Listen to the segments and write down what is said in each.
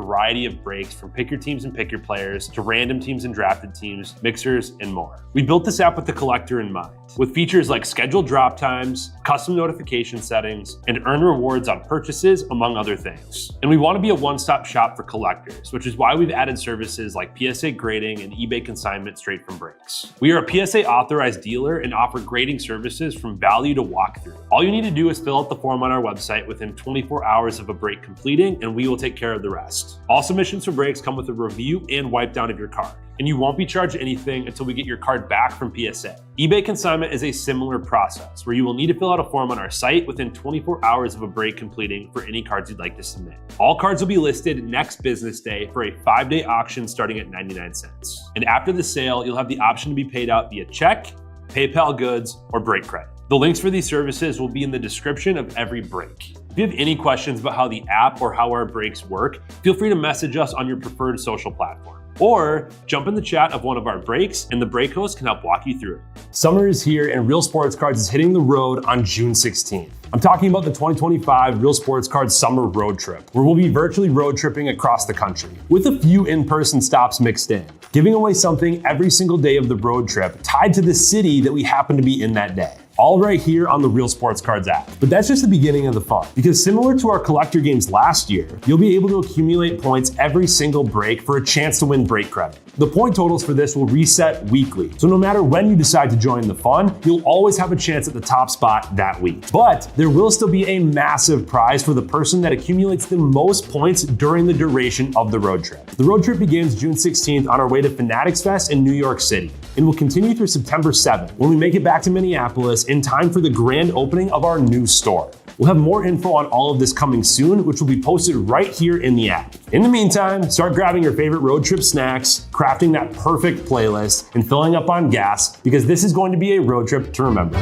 variety of breaks from pick your teams and pick your players to random teams and drafted teams, mixers, and more. We built this app with the collector in mind, with features like scheduled drop times, custom notification settings, and earn rewards on purchases, among other things. And we want to be a one-stop shop for collectors, which is why we've added services like PSA grading and eBay consignment straight from breaks. We are a PSA authorized dealer and offer grading services from value to walkthrough. All you need to do is fill out the form on our website within 24 hours of a break completing, and we will take care of the rest. All submissions for breaks come with a review and wipe down of your card, and you won't be charged anything until we get your card back from PSA. eBay consignment is a similar process where you will need to fill out a form on our site within 24 hours of a break completing for any cards you'd like to submit. All cards will be listed next business day for a 5-day auction starting at 99 cents. And after the sale, you'll have the option to be paid out via check, PayPal goods, or break credit. The links for these services will be in the description of every break. If you have any questions about how the app or how our breaks work, feel free to message us on your preferred social platform. Or jump in the chat of one of our breaks and the break host can help walk you through it. Summer is here and Real Sports Cards is hitting the road on June 16th. I'm talking about the 2025 Real Sports Cards Summer Road Trip, where we'll be virtually road tripping across the country, with a few in-person stops mixed in, giving away something every single day of the road trip tied to the city that we happen to be in that day. All right here on the Real Sports Cards app. But that's just the beginning of the fun, because similar to our collector games last year, you'll be able to accumulate points every single break for a chance to win break credit. The point totals for this will reset weekly, so no matter when you decide to join the fun, you'll always have a chance at the top spot that week. But there will still be a massive prize for the person that accumulates the most points during the duration of the road trip. The road trip begins June 16th on our way to Fanatics Fest in New York City, and will continue through September 7th when we make it back to Minneapolis in time for the grand opening of our new store. We'll have more info on all of this coming soon, which will be posted right here in the app. In the meantime, start grabbing your favorite road trip snacks, crafting that perfect playlist, and filling up on gas, because this is going to be a road trip to remember.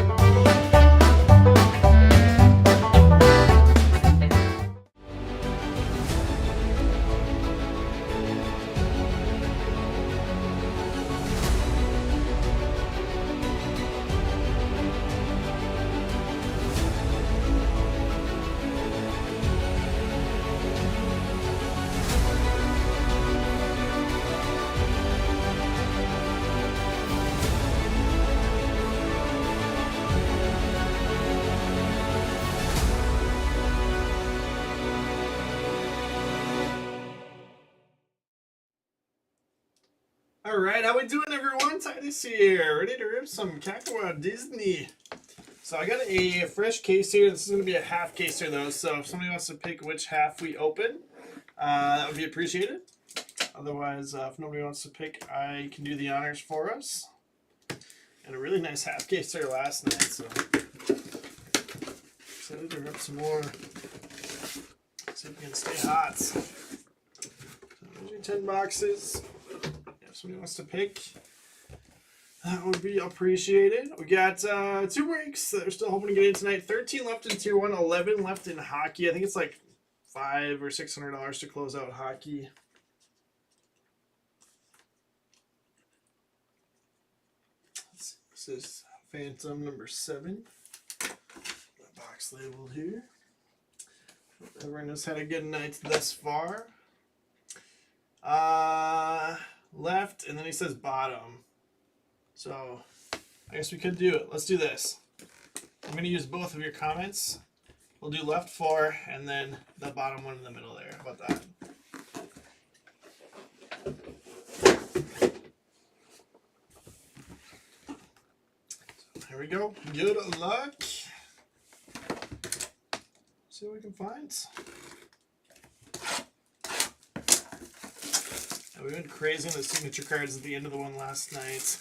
All right, how we doing, everyone? Titus here, ready to rip some Kakawow Disney. So I got a fresh case here. This is going to be a half case here, though. So if somebody wants to pick which half we open, that would be appreciated. Otherwise, if nobody wants to pick, I can do the honors for us. And a really nice half case there last night. So excited to rip some more. See if we can stay hot. So there's your 10 boxes. If somebody wants to pick, that would be appreciated. We got 2 breaks that we're still hoping to get in tonight. 13 left in Tier 1, 11 left in hockey. I think it's like $500 or $600 to close out hockey. Let's see, this is Phantom number 7. The box labeled here. Hope everyone has had a good night thus far. Left, and then he says bottom. So I guess we could do it. Let's do this. I'm going to use both of your comments. We'll do left 4 and then the bottom one in the middle there. How about that? So here we go. Good luck. See what we can find. We went crazy on the signature cards at the end of the one last night.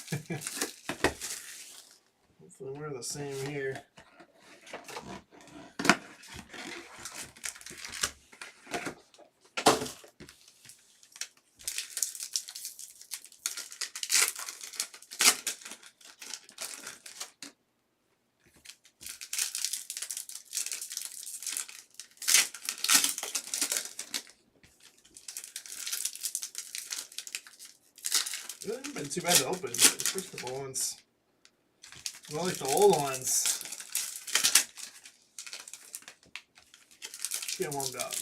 Hopefully we're the same here. It hasn't been too bad to open, but the first couple ones, more like the old ones. Get warmed up.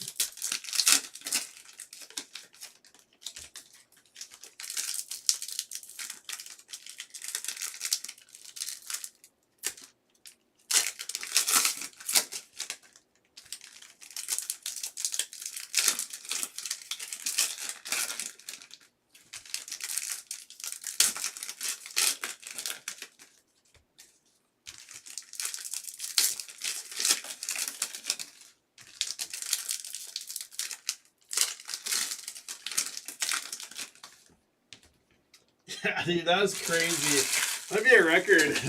Yeah, dude, that was crazy. Might be a record.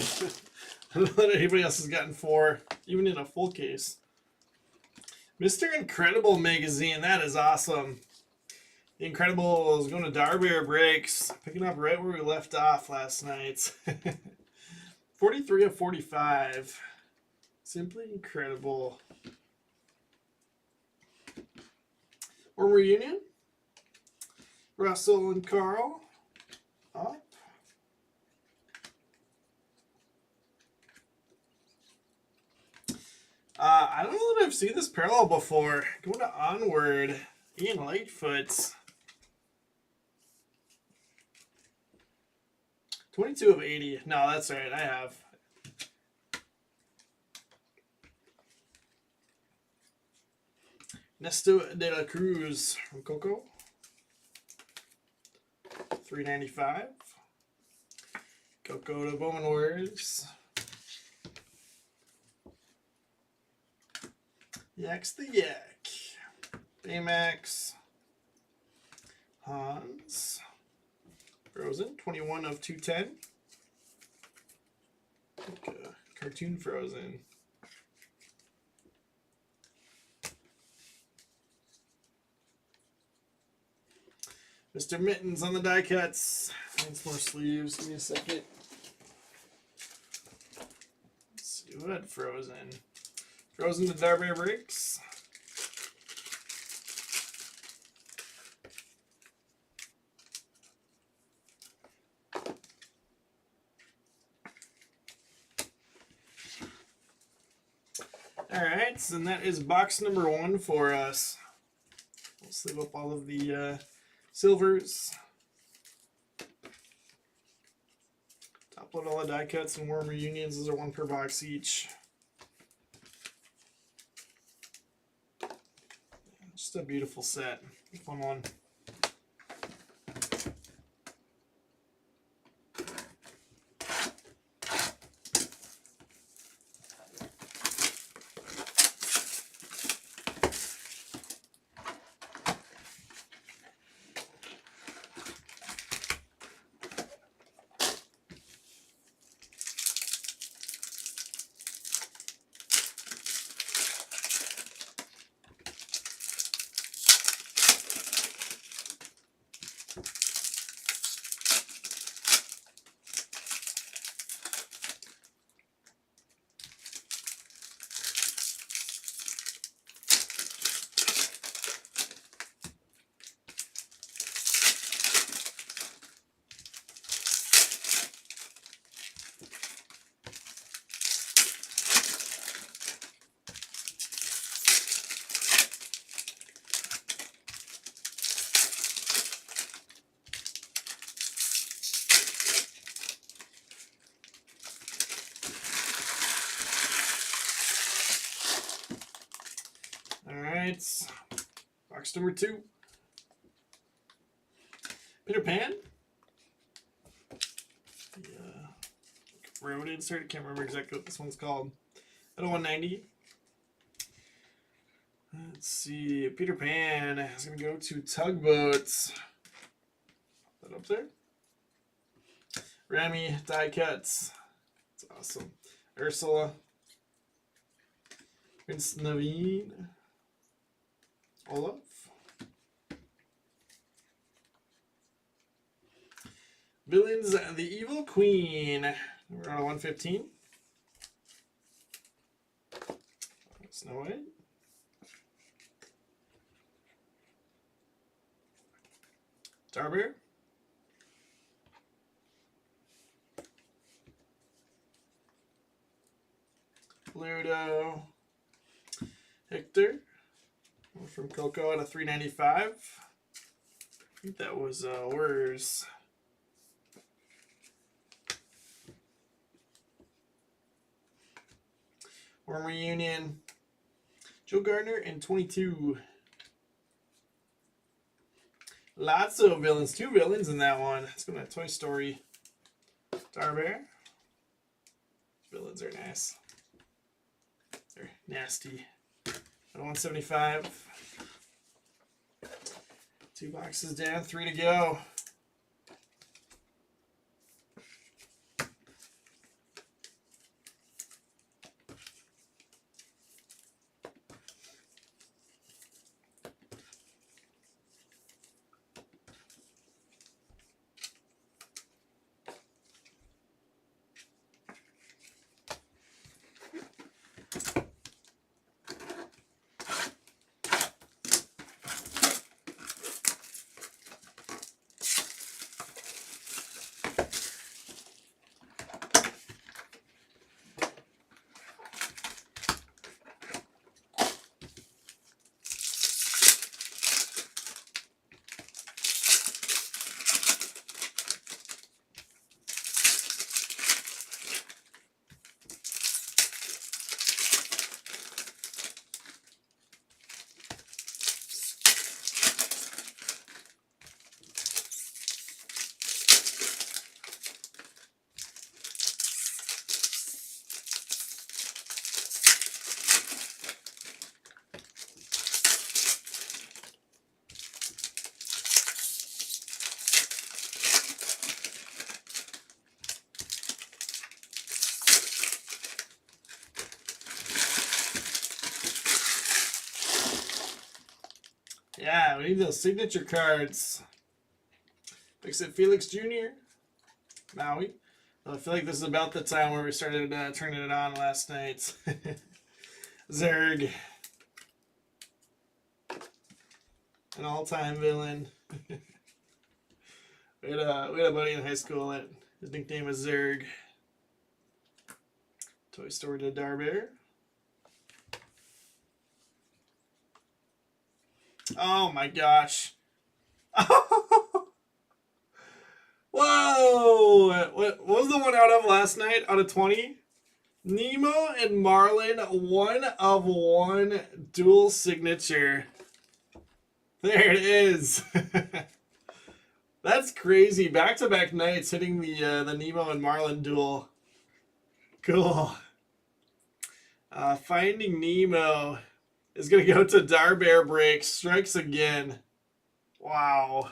I don't know that anybody else has gotten 4, even in a full case. Mr. Incredible magazine, that is awesome. The Incredibles going to Darbear Breaks, picking up right where we left off last night. 43 of 45. Simply incredible. Or reunion. Russell and Carl. Up. I don't know that I've seen this parallel before. Going to Onward. Ian Lightfoot. 22 of 80. No, that's right. I have. Nesto de la Cruz from Coco. 395. Coco to Bowman Warriors. Yak's the Yak. Baymax. Hans. Frozen. 21 of 210. Cartoon Frozen. Mr. Mittens on the die cuts. Needs more sleeves. Give me a second. Let's see who had Frozen. Frozen to Darbear Breaks. Alright, and that is box number 1 for us. We'll sleeve up all of the silvers. Top load all the die cuts and warm reunions. Those are 1 per box each. Just a beautiful set. Fun one. Alright, box number 2. Peter Pan. The road insert. Can't remember exactly what this one's called. At a 190. Let's see. Peter Pan is going to go to Tugboats. Put that up there. Remy die cuts. That's awesome. Ursula. Prince Naveen. Olaf. Villains, the Evil Queen. We're on a 115. Snow White. Darbear. Ludo. Hector. From Coco at a 395. I think that was where's Warm Reunion. Joe Gardner and 22. Lots of villains. 2 villains in that one. Let's go to Toy Story. Darbear. Villains are nice. They're nasty. 175. 2 boxes down, 3 to go. We need those signature cards. Fix it, Felix Jr. Maui. I feel like this is about the time where we started turning it on last night. Zerg. An all-time villain. we had a buddy in high school that his nickname was Zerg. Toy Story to Darbear. Oh my gosh. Whoa! What was the one out of last night? Out of 20? Nemo and Marlin, 1 of 1 dual signature. There it is. That's crazy. Back-to-back nights hitting the Nemo and Marlin duel. Cool. Finding Nemo is going to go to Darbear Break. Strikes again. Wow.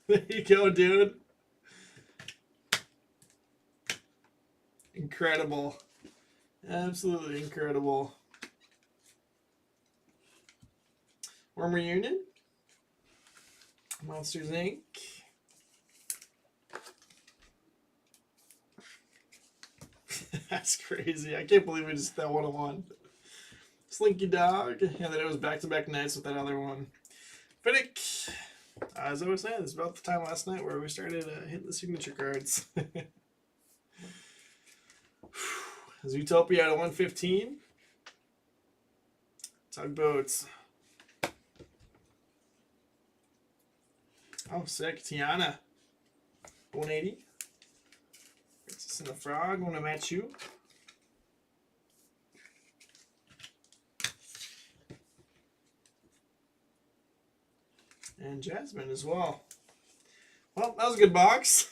There you go, dude. Incredible. Absolutely incredible. Worm Reunion. Monsters, Inc. That's crazy. I can't believe we just that 1-1. Slinky Dog. Yeah, then it was back-to-back nights with that other one. Finnick. As I was saying, it's about the time last night where we started hitting the signature cards. Zootopia at 115. Tugboats. Oh, sick. Tiana. 180. Princess and the Frog. Want to match you. And Jasmine as well. Well, that was a good box.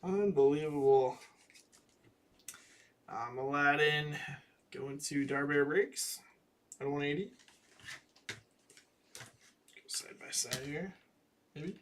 Unbelievable. Aladdin going to Darbear Breaks at 180. Go side by side here, maybe.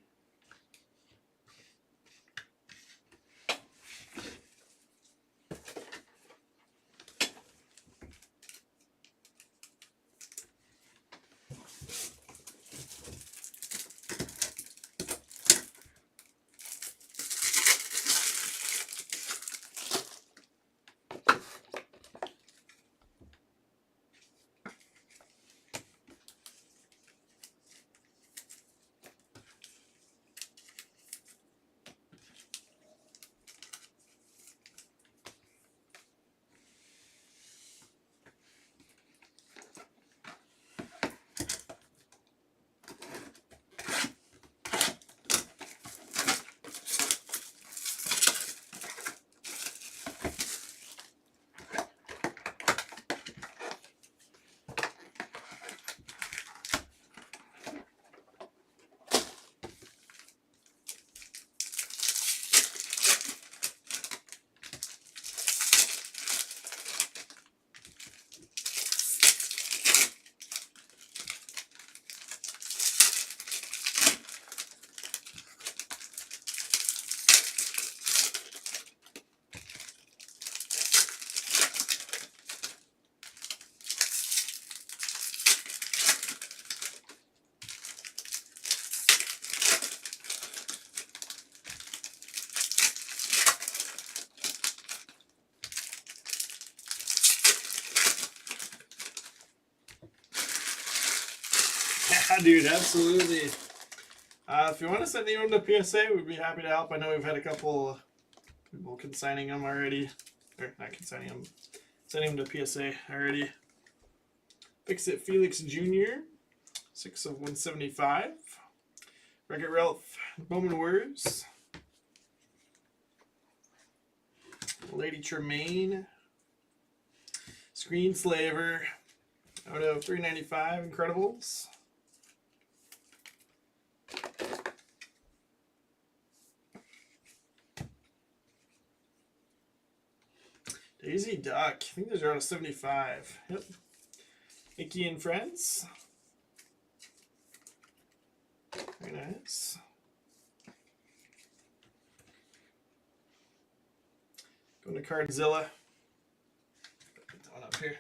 Yeah, dude, absolutely. If you want to send anyone to PSA, we'd be happy to help. I know we've had a couple people consigning them already. Or not consigning them, sending them to PSA already. Fix It Felix Jr. 6 of 175. Wreck-It Ralph Bowman Words. Lady Tremaine. Screenslaver. Out of 395. Incredibles. Daisy Duck. I think those are out of 75. Yep. Icky and Friends. Very nice. Going to Cardzilla. Put that one up here.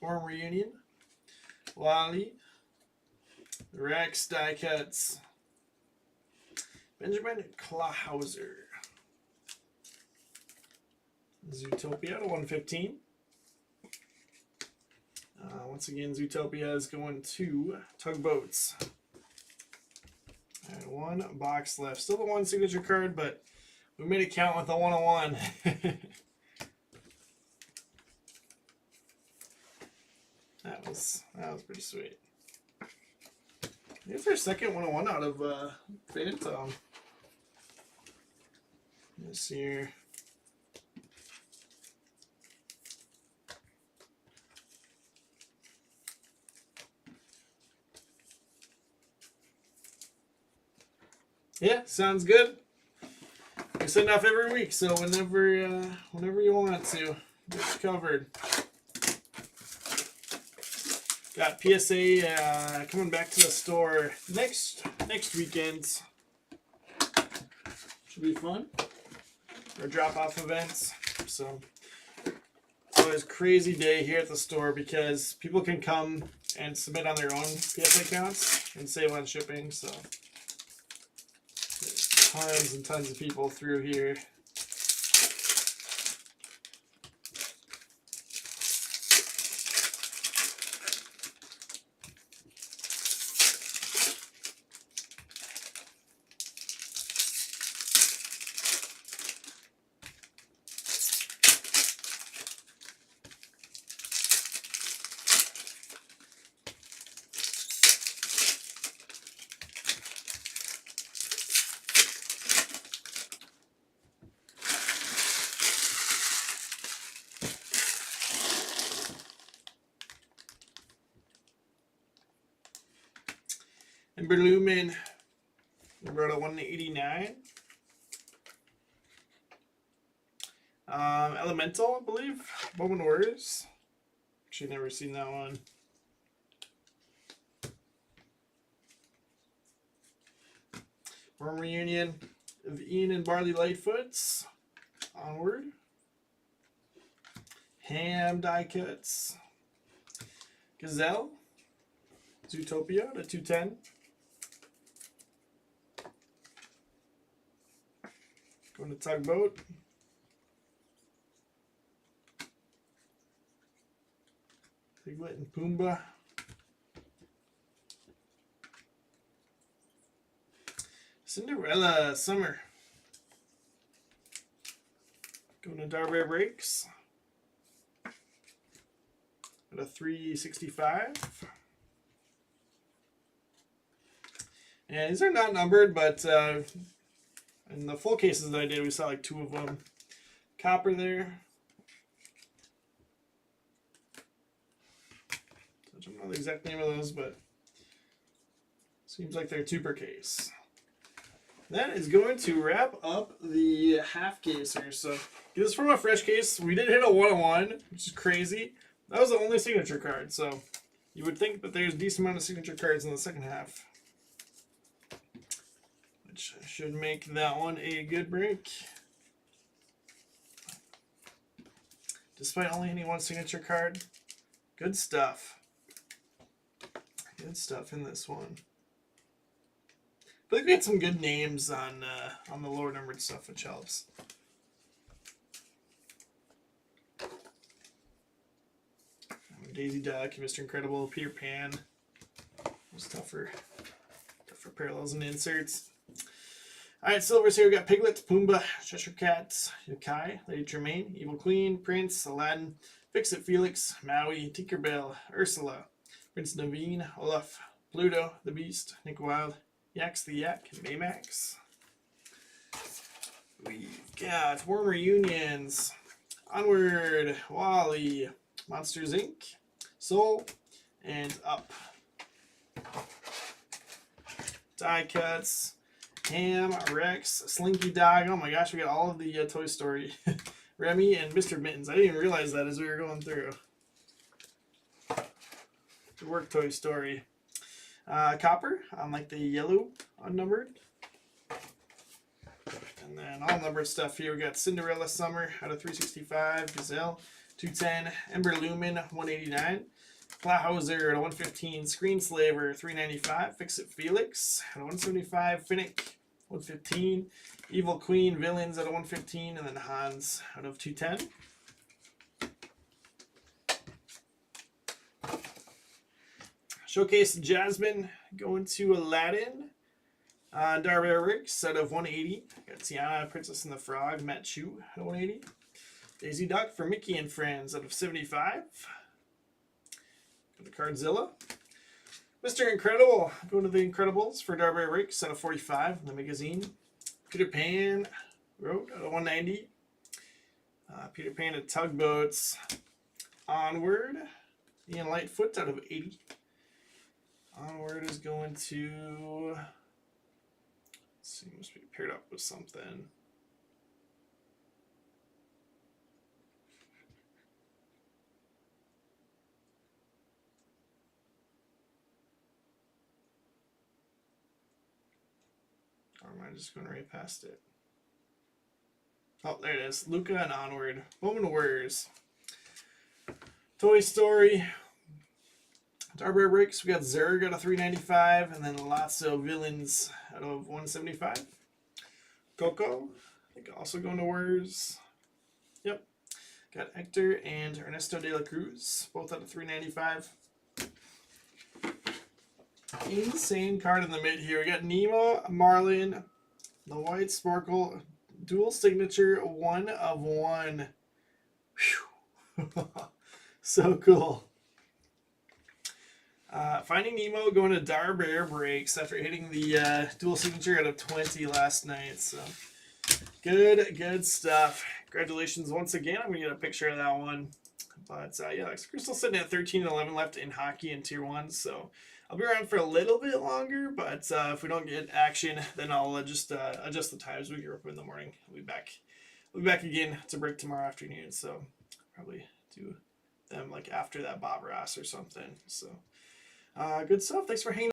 Warm Reunion, Wally, Rex die cuts, Benjamin Clawhauser, Zootopia to 115. Once again, Zootopia is going to Tugboats. And one box left. Still the one signature card, but we made it count with a 101. That was pretty sweet. It's our second 101 out of Phantom this year. Yeah, sounds good. We send off every week, so whenever you want to, get covered. Got PSA coming back to the store next weekend. Should be fun. Or drop-off events. So it's always a crazy day here at the store because people can come and submit on their own PSA accounts and save on shipping. So tons and tons of people through here. And Berlumen, we brought a 189. Elemental, I believe. Bowman Warriors. Actually, never seen that one. Worm Reunion of Ian and Barley Lightfoots. Onward. Ham die cuts. Gazelle. Zootopia to 210. Going to Tugboat. Piglet and Pumbaa. Cinderella Summer. Going to Darbear Breaks. At a 365. And these are not numbered, but in the full cases that I did, we saw like 2 of them. Copper there. I don't know the exact name of those, but seems like they're 2 per case. That is going to wrap up the half caser. So this is from a fresh case. We did hit a 101, which is crazy. That was the only signature card, so you would think that there's a decent amount of signature cards in the second half, which should make that one a good break. Despite only hitting 1 signature card, good stuff. Good stuff in this one. I think we had some good names on the lower numbered stuff, which helps. Daisy Duck, Mr. Incredible, Peter Pan. Stuff for parallels and inserts. Alright, silvers here. We got Piglet, Pumbaa, Cheshire Cat, Yokai, Lady Tremaine, Evil Queen, Prince, Aladdin, Fix-It Felix, Maui, Tinkerbell, Ursula, Prince Naveen, Olaf, Pluto, the Beast, Nick Wilde, Yax the Yak, and Baymax. We've got Worm Reunions, Onward, Wally, Monsters Inc., Soul, and Up. Die cuts, Ham, Rex, Slinky Dog. Oh my gosh, we got all of the Toy Story. Remy and Mr. Mittens. I didn't even realize that as we were going through. Good work, Toy Story. Copper on like the yellow unnumbered. And then all numbered stuff here. We got Cinderella Summer out of 365, Gazelle, 210. Ember Lumen, 189. Plowhauser at a 115. Screenslaver, 395. Fix It Felix at a 175. Finnick, 115. Evil Queen Villains at a 115. And then Hans out of 210. Showcase Jasmine going to Aladdin. Darby Ricks out of 180. Got Tiana, Princess and the Frog, Matt Chu at 180. Daisy Duck for Mickey and Friends out of 75. Got the Cardzilla. Mr. Incredible going to the Incredibles for Darby Ricks out of 45. The magazine. Peter Pan Road out of 190. Peter Pan at Tugboats. Onward. Ian Lightfoot out of 80. Onward is going to, let's see, must be paired up with something. Or am I just going right past it? Oh, there it is. Luca and Onward. Moment of Words. Toy Story. Darby Bricks, we got Zerg out of 395, and then lots of Villains out of 175. Coco, I think also going to Words. Yep. Got Hector and Ernesto de la Cruz, both out of 395. Insane card in the mid here. We got Nemo, Marlin, the White Sparkle, dual signature, 1 of 1. Whew. So cool. Finding Nemo going to Darbear Breaks after hitting the dual signature out of 20 last night. So good stuff. Congratulations once again. I'm going to get a picture of that one. But yeah, we're still sitting at 13 and 11 left in hockey in Tier 1. So I'll be around for a little bit longer. But if we don't get action, then I'll just adjust the times. We get up in the morning. We'll be back again to break tomorrow afternoon. So probably do them like after that Bob Ross or something. So good stuff. Thanks for hanging